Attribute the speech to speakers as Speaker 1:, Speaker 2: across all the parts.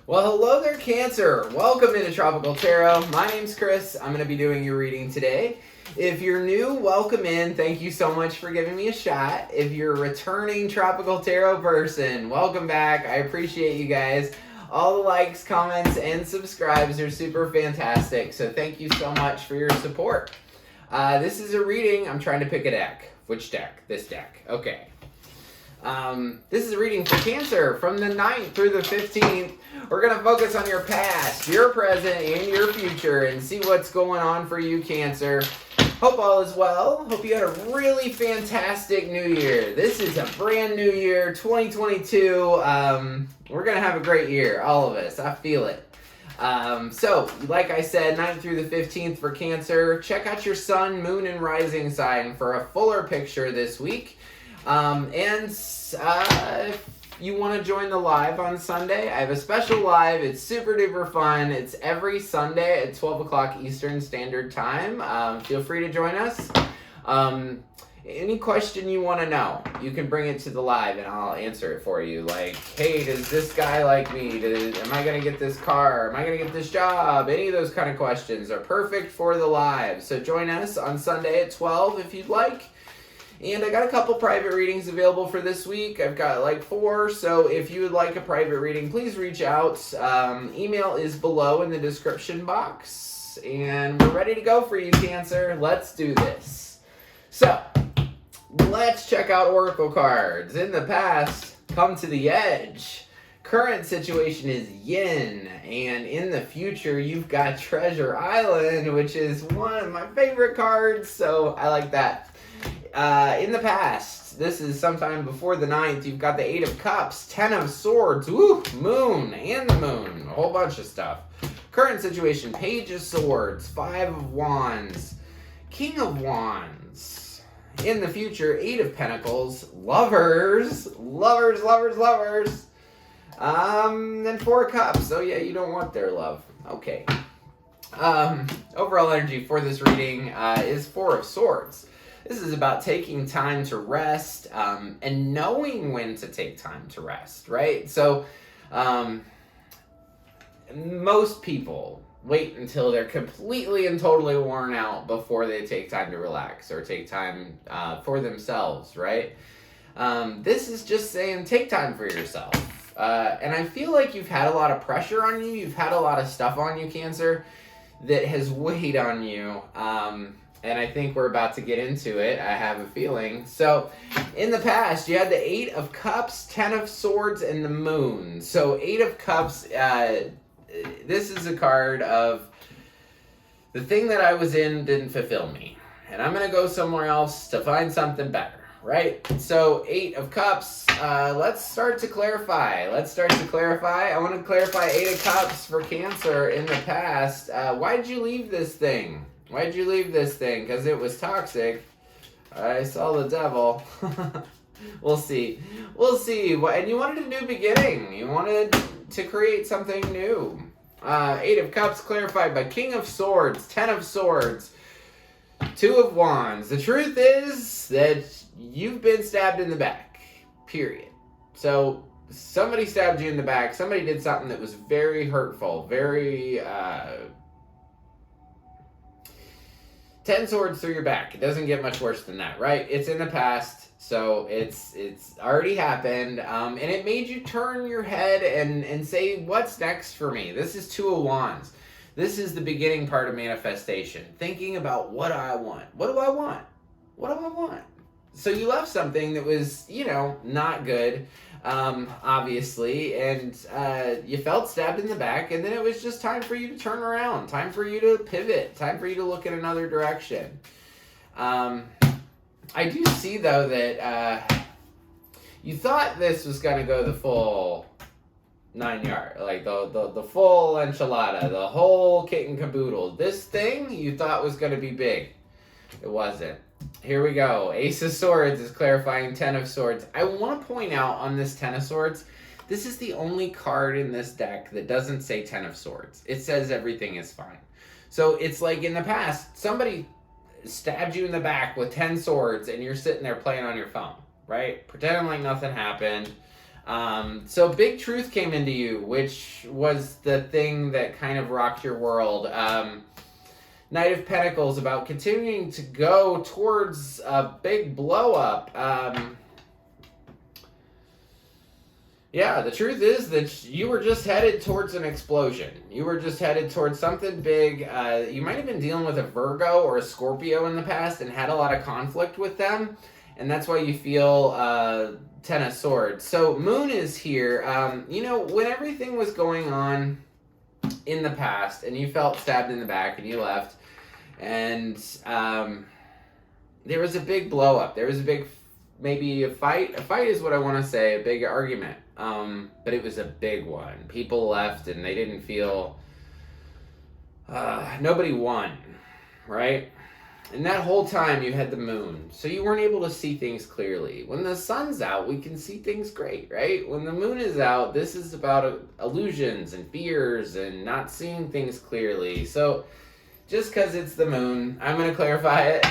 Speaker 1: Well, hello there, Cancer. Welcome into Tropical Tarot. My name's Chris. I'm going to be doing your reading today. If you're new, welcome in. Thank you so much for giving me a shot. If you're a returning Tropical Tarot person, welcome back. I appreciate you guys. All the likes, comments, and subscribes are super fantastic. So thank you so much for your support. This is a reading. I'm trying to pick a deck. Which deck? This deck. Okay. This is a reading for Cancer from the 9th through the 15th. We're going to focus on your past, your present, and your future and see what's going on for you, Cancer. Hope all is well. Hope you had a really fantastic new year. This is a brand new year, 2022. We're going to have a great year, all of us. I feel it. So, like I said, 9th through the 15th for Cancer. Check out your sun, moon, and rising sign for a fuller picture this week. If you want to join the live on Sunday, I have a special live. It's super duper fun. It's every Sunday at 12 o'clock Eastern Standard Time. Feel free to join us. Any question you want to know, you can bring it to the live and I'll answer it for you. Like, hey, does this guy like me? Am I going to get this car? Am I going to get this job? Any of those kind of questions are perfect for the live. So join us on Sunday at 12 if you'd like. And I got a couple private readings available for this week. I've got like 4, so if you would like a private reading, please reach out. Email is below in the description box. And we're ready to go for you, Cancer. Let's do this. So, let's check out Oracle cards. In the past, come to the edge. Current situation is Yin. And in the future, you've got Treasure Island, which is one of my favorite cards, so I like that. In the past, this is sometime before the 9th, you've got the 8 of Cups, 10 of Swords, woo, Moon, and the Moon, a whole bunch of stuff. Current situation, Page of Swords, 5 of Wands, King of Wands. In the future, 8 of Pentacles, Lovers, then 4 of Cups. Oh yeah, you don't want their love. Okay. Overall energy for this reading is 4 of Swords. This is about taking time to rest and knowing when to take time to rest, right? So most people wait until they're completely and totally worn out before they take time to relax or take time for themselves, right? This is just saying take time for yourself. And I feel like you've had a lot of pressure on you. You've had a lot of stuff on you, Cancer, that has weighed on you. And I think we're about to get into it. I have a feeling. So, in the past, you had the 8 of Cups, 10 of Swords, and the Moon. So, 8 of Cups, this is a card of the thing that I was in didn't fulfill me. And I'm going to go somewhere else to find something better, right? So, 8 of Cups, let's start to clarify. I want to clarify 8 of Cups for Cancer in the past. Why did you leave this thing? Why'd you leave this thing? Because it was toxic. I saw the devil. We'll see. And you wanted a new beginning. You wanted to create something new. 8 of Cups clarified by King of Swords, 10 of Swords, 2 of Wands. The truth is that you've been stabbed in the back. Period. So, somebody stabbed you in the back. Somebody did something that was very hurtful, very... 10 swords through your back. It doesn't get much worse than that, right? It's in the past, so it's already happened, and it made you turn your head and say, what's next for me? This is 2 of Wands. This is the beginning part of manifestation. Thinking about what I want. What do I want? So you left something that was, not good, obviously, and you felt stabbed in the back, and then it was just time for you to turn around, time for you to pivot, time for you to look in another direction. I do see, though, that you thought this was going to go the full 9 yard, like the full enchilada, the whole kit and caboodle. This thing you thought was going to be big. It wasn't. Here we go. Ace of Swords is clarifying 10 of Swords. I want to point out on this 10 of Swords, this is the only card in this deck that doesn't say 10 of Swords. It says everything is fine. So it's like in the past, somebody stabbed you in the back with 10 swords and you're sitting there playing on your phone, right? Pretending like nothing happened. So big truth came into you, which was the thing that kind of rocked your world. Knight of Pentacles, about continuing to go towards a big blow up. Yeah, the truth is that you were just headed towards an explosion. You were just headed towards something big. You might have been dealing with a Virgo or a Scorpio in the past and had a lot of conflict with them. And that's why you feel Ten of Swords. So Moon is here. When everything was going on in the past and you felt stabbed in the back and you left, and there was a big blow up. There was a big, maybe a fight. A fight is what I want to say, a big argument. But it was a big one. People left and they didn't feel, nobody won, right? And that whole time you had the moon, so you weren't able to see things clearly. When the sun's out, we can see things great, right? When the moon is out, this is about illusions and fears and not seeing things clearly. So just because it's the moon, I'm going to clarify it.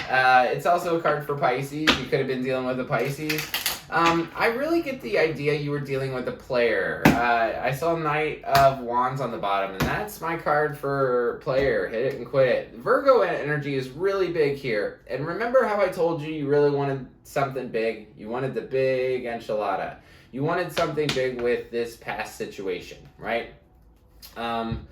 Speaker 1: It's also a card for Pisces. You could have been dealing with a Pisces. I really get the idea you were dealing with a player. I saw Knight of Wands on the bottom, and that's my card for player. Hit it and quit it. Virgo energy is really big here. And remember how I told you you really wanted something big? You wanted the big enchilada. You wanted something big with this past situation, right? And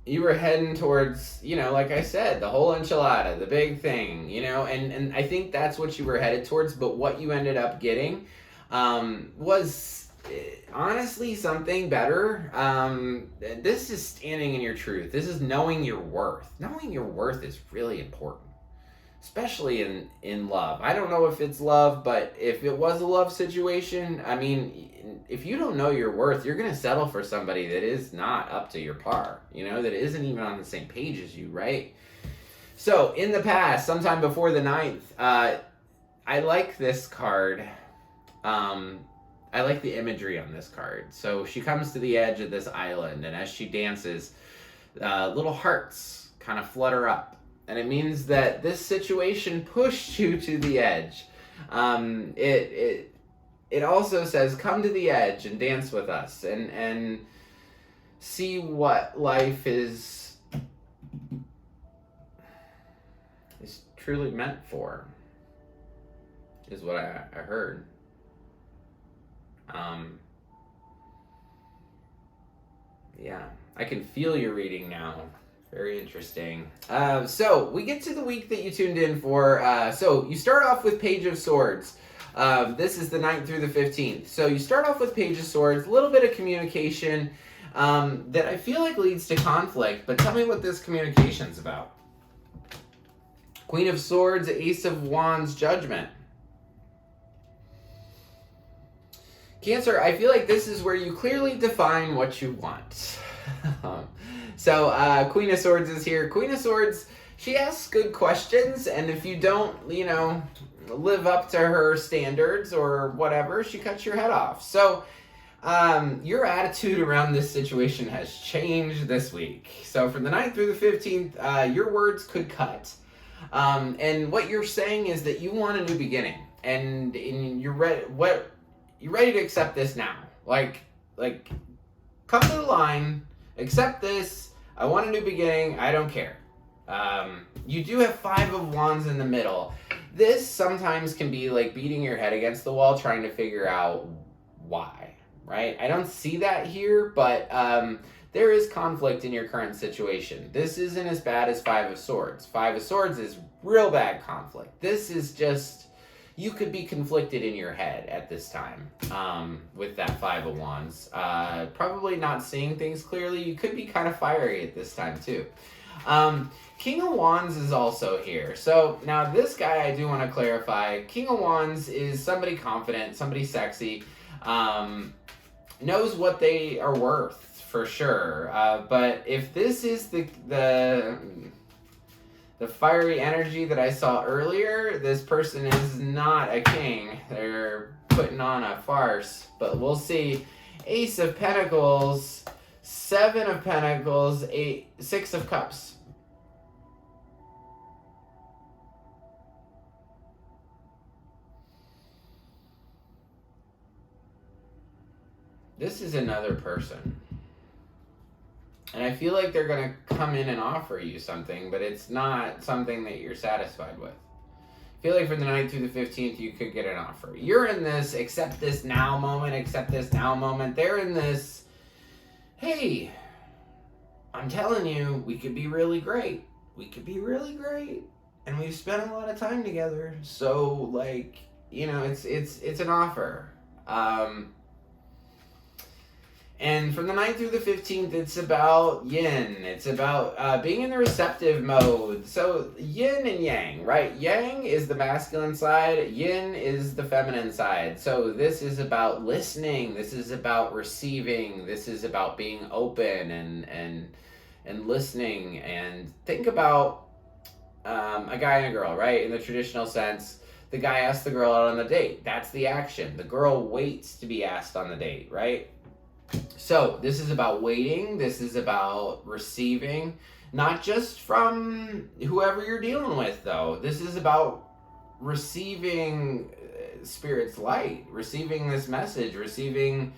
Speaker 1: you were heading towards, like I said, the whole enchilada, the big thing, and I think that's what you were headed towards, but what you ended up getting was honestly something better. This is standing in your truth. This is knowing your worth. Knowing your worth is really important, especially in love. I don't know if it's love, but if it was a love situation, if you don't know your worth, you're going to settle for somebody that is not up to your par, that isn't even on the same page as you, right? So in the past, sometime before the 9th, I like this card. I like the imagery on this card. So she comes to the edge of this island, and as she dances, little hearts kind of flutter up. And it means that this situation pushed you to the edge. It also says, come to the edge and dance with us and see what life is truly meant for, is what I heard. Yeah, I can feel your reading now. Very interesting. So we get to the week that you tuned in for. So you start off with Page of Swords. This is the 9th through the 15th. So you start off with Page of Swords, a little bit of communication that I feel like leads to conflict. But tell me what this communication's about. Queen of Swords, Ace of Wands, Judgment. Cancer, I feel like this is where you clearly define what you want. So Queen of Swords is here. Queen of Swords, she asks good questions, and if you don't, live up to her standards or whatever, she cuts your head off. So your attitude around this situation has changed this week. So from the 9th through the 15th, your words could cut. And what you're saying is that you want a new beginning, and you're ready to accept this now. Like come to the line, accept this. I want a new beginning. I don't care. You do have 5 of Wands in the middle. This sometimes can be like beating your head against the wall trying to figure out why, right? I don't see that here, but there is conflict in your current situation. This isn't as bad as 5 of Swords. 5 of Swords is real bad conflict. This is just, you could be conflicted in your head at this time with that 5 of Wands. Probably not seeing things clearly. You could be kind of fiery at this time too. King of Wands is also here. So now this guy, I do want to clarify. King of Wands is somebody confident, somebody sexy, knows what they are worth for sure. But if this is the fiery energy that I saw earlier, this person is not a king. They're putting on a farce, but we'll see. Ace of Pentacles, 7 of Pentacles, 6 of Cups. this is another person. And I feel like they're going to come in and offer you something, but it's not something that you're satisfied with. I feel like from the 9th through the 15th, you could get an offer. You're in this accept this now moment, accept this now moment. They're in this, hey, I'm telling you, we could be really great. We could be really great. And we've spent a lot of time together. So, like, you know, it's an offer. And from the 9th through the 15th, it's about yin. It's about being in the receptive mode. So yin and yang, right? Yang is the masculine side. Yin is the feminine side. So this is about listening. This is about receiving. This is about being open and listening. And think about a guy and a girl, right? In the traditional sense, the guy asks the girl out on the date. That's the action. The girl waits to be asked on the date, right? So this is about waiting. This is about receiving, not just from whoever you're dealing with, though. This is about receiving Spirit's light, receiving this message, receiving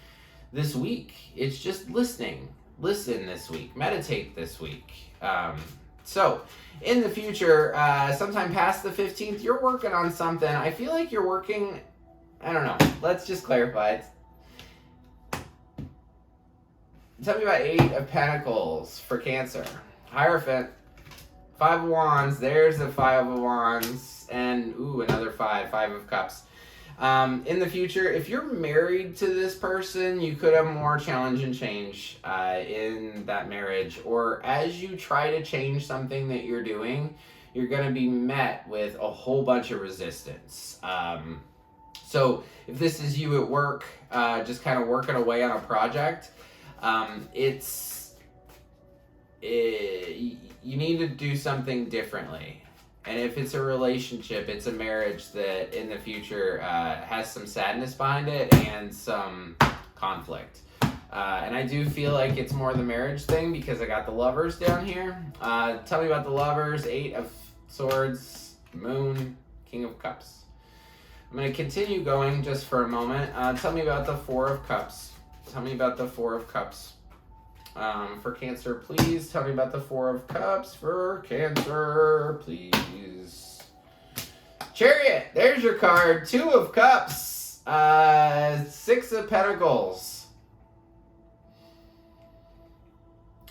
Speaker 1: this week. It's just listening. Listen this week. Meditate this week. So in the future, sometime past the 15th, you're working on something. I feel like you're working, I don't know. Let's just clarify. Tell me about 8 of Pentacles for Cancer. Hierophant. 5 of Wands. There's the 5 of Wands. And, ooh, another 5. 5 of Cups. In the future, if you're married to this person, you could have more challenge and change in that marriage. Or as you try to change something that you're doing, you're going to be met with a whole bunch of resistance. So if this is you at work, just kind of working away on a project, you need to do something differently. And if it's a relationship, it's a marriage that in the future has some sadness behind it and some conflict. And I do feel like it's more the marriage thing because I got the Lovers down here. Tell me about the Lovers. 8 of Swords, Moon, King of Cups. I'm going to continue going just for a moment. Tell me about the 4 of Cups. Tell me about the 4 of Cups for Cancer, please. Tell me about the 4 of Cups for Cancer, please. Chariot, there's your card. 2 of Cups. 6 of Pentacles.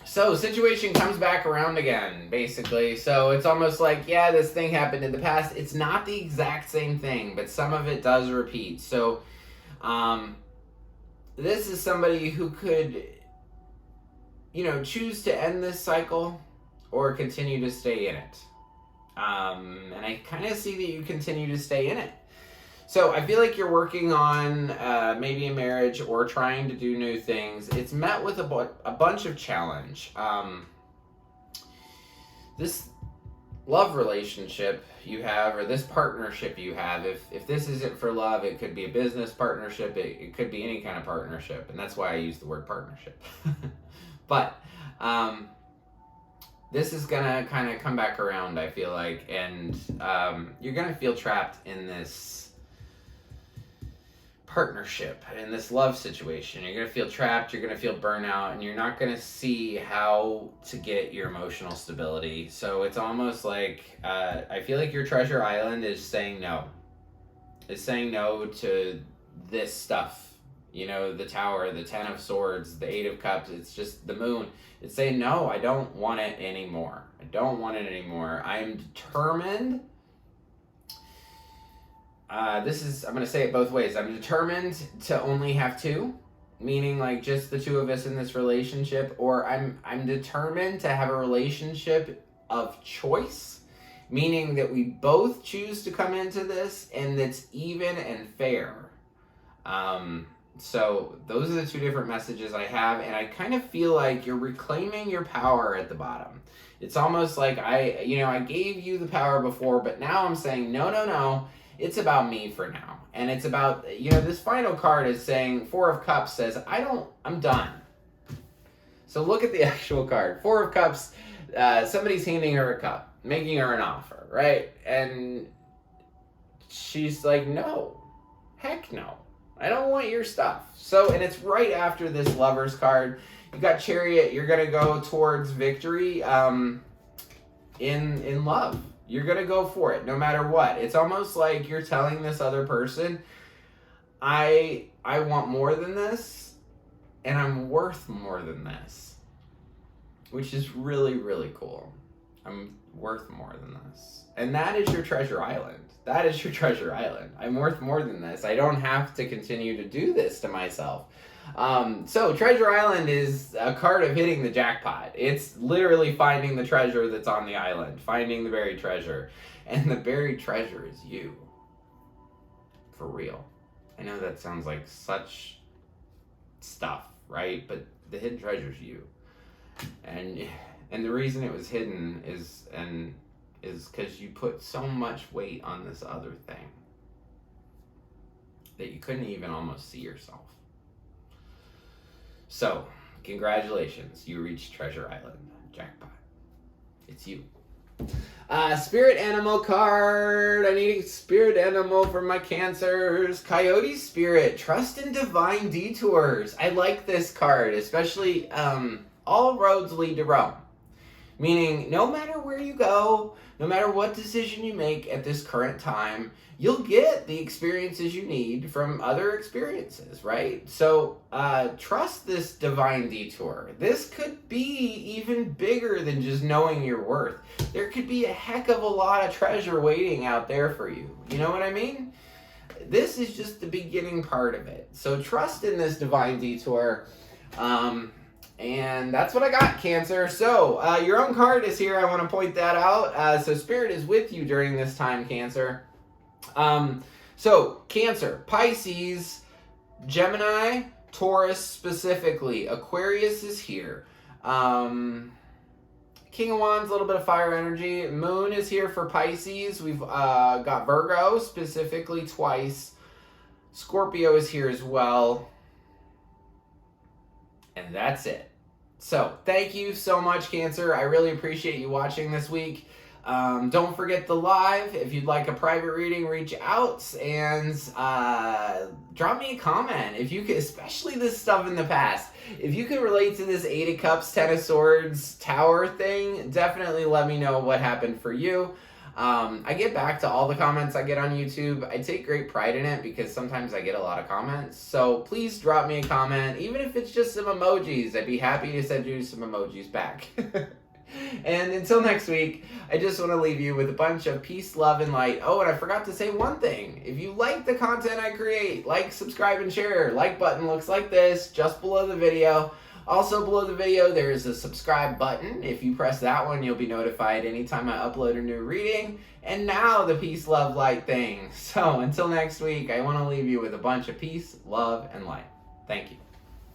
Speaker 1: So, situation comes back around again, basically. So, it's almost like, yeah, this thing happened in the past. It's not the exact same thing, but some of it does repeat. So, this is somebody who could, you know, choose to end this cycle or continue to stay in it. And I kind of see that you continue to stay in it. So I feel like you're working on maybe a marriage or trying to do new things. It's met with a bunch of challenge. This love relationship you have, or this partnership you have, if this isn't for love, it could be a business partnership, it could be any kind of partnership, and that's why I use the word partnership. But this is gonna kind of come back around, I feel like, and you're gonna feel trapped in this partnership, in this love situation. You're gonna feel trapped, you're gonna feel burnout, and you're not gonna see how to get your emotional stability. So it's almost like I feel like your treasure island is saying no. It's saying no to this stuff. You know, the Tower, the 10 of Swords, the 8 of Cups. It's just the Moon. It's saying no, I don't want it anymore. I don't want it anymore. I am determined. I'm going to say it both ways. I'm determined to only have 2, meaning like just the 2 of us in this relationship, or I'm determined to have a relationship of choice, meaning that we both choose to come into this and that's even and fair. So those are the 2 different messages I have, and I kind of feel like you're reclaiming your power at the bottom. It's almost like I gave you the power before, but now I'm saying no. It's about me for now. And it's about, this final card is saying, 4 of Cups says, I'm done. So look at the actual card. 4 of Cups, somebody's handing her a cup, making her an offer, right? And she's like, no, heck no. I don't want your stuff. So, and it's right after this Lover's card. You got Chariot. You're going to go towards victory in love. You're going to go for it no matter what. It's almost like you're telling this other person, I want more than this, and I'm worth more than this, which is really, really cool. I'm worth more than this. And that is your treasure island. That is your treasure island. I'm worth more than this. I don't have to continue to do this to myself. So Treasure Island is a card of hitting the jackpot. It's literally finding the treasure that's on the island, finding the buried treasure. And the buried treasure is you. For real. I know that sounds like such stuff, right? But the hidden treasure is you. And the reason it was hidden is because you put so much weight on this other thing that you couldn't even almost see yourself. So, congratulations, you reached Treasure Island. Jackpot. It's you. Spirit animal card. I need a spirit animal for my Cancers. Coyote spirit. Trust in divine detours. I like this card, especially all roads lead to Rome. Meaning, no matter where you go, no matter what decision you make at this current time, you'll get the experiences you need from other experiences, right? So, trust this divine detour. This could be even bigger than just knowing your worth. There could be a heck of a lot of treasure waiting out there for you. You know what I mean? This is just the beginning part of it. So, trust in this divine detour. And that's what I got, Cancer. So, your own card is here. I want to point that out. So, Spirit is with you during this time, Cancer. So, Cancer, Pisces, Gemini, Taurus specifically. Aquarius is here. King of Wands, a little bit of fire energy. Moon is here for Pisces. We've got Virgo specifically twice. Scorpio is here as well. And that's it. So, thank you so much, Cancer. I really appreciate you watching this week. Don't forget the live. If you'd like a private reading, reach out and drop me a comment. If you could, especially this stuff in the past, if you can relate to this 8 of Cups, 10 of Swords, Tower thing, definitely let me know what happened for you. I get back to all the comments I get on YouTube. I take great pride in it because sometimes I get a lot of comments. So please drop me a comment, even if it's just some emojis. I'd be happy to send you some emojis back. And until next week, I just want to leave you with a bunch of peace, love, and light. Oh, and I forgot to say one thing. If you like the content I create, like, subscribe, and share. Like button looks like this, just below the video. Also below the video, there is a subscribe button. If you press that one, you'll be notified anytime I upload a new reading. And now the peace, love, light thing. So until next week, I want to leave you with a bunch of peace, love, and light. Thank you.